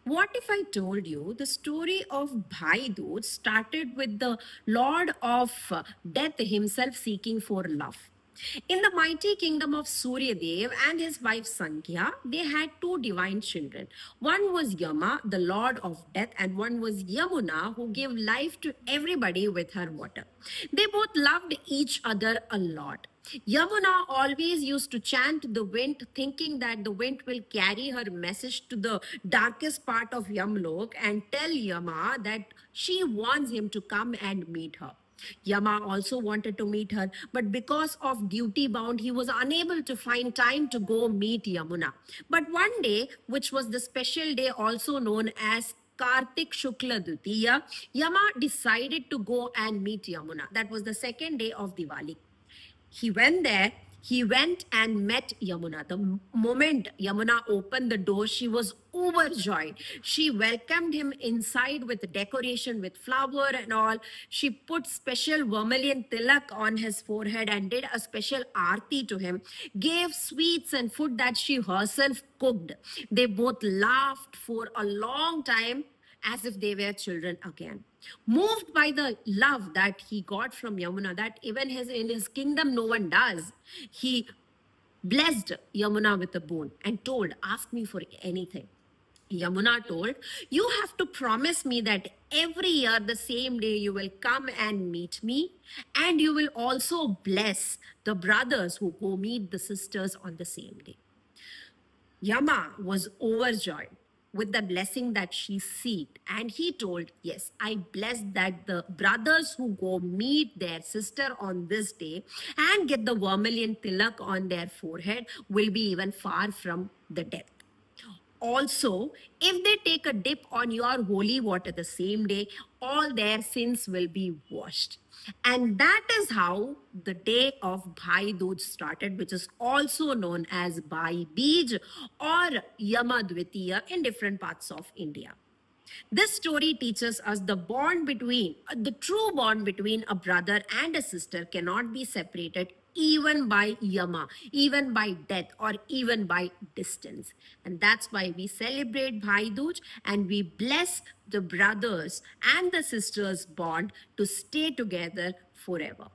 What if I told you the story of Bhai Dooj started with the Lord of Death himself seeking for love? In the mighty kingdom of Suryadev and his wife Sankhya, they had two divine children. One was Yama, the lord of death, and one was Yamuna, who gave life to everybody with her water. They both loved each other a lot. Yamuna always used to chant the wind, thinking that the wind will carry her message to the darkest part of Yamlok and tell Yama that she wants him to come and meet her. Yama also wanted to meet her, but because of duty bound, he was unable to find time to go meet Yamuna. But one day, which was the special day also known as Kartik Shukla Dutiya, Yama decided to go and meet Yamuna. That was the second day of Diwali. He went there. He went and met Yamuna. The moment Yamuna opened the door, she was overjoyed. She welcomed him inside with decoration, with flower and all. She put special vermilion tilak on his forehead and did a special aarti to him, gave sweets and food that she herself cooked. They both laughed for a long time as if they were children again. Moved by the love that he got from Yamuna, that even in his kingdom no one does, he blessed Yamuna with a boon and told, "Ask me for anything." Yamuna told, "You have to promise me that every year, the same day, you will come and meet me, and you will also bless the brothers who go meet the sisters on the same day." Yama was overjoyed with the blessing that she seeked, and he told, "Yes, I bless that the brothers who go meet their sister on this day and get the vermilion tilak on their forehead will be even far from the death. Also, if they take a dip on your holy water the same day, all their sins will be washed." And that is how the day of Bhai Dooj started, which is also known as Bhai Beej or Yama Dvitiya in different parts of India. This story teaches us the true bond between a brother and a sister cannot be separated even by Yama, even by death, or even by distance. And that's why we celebrate Bhai Dooj and we bless the brothers and the sisters' bond to stay together forever.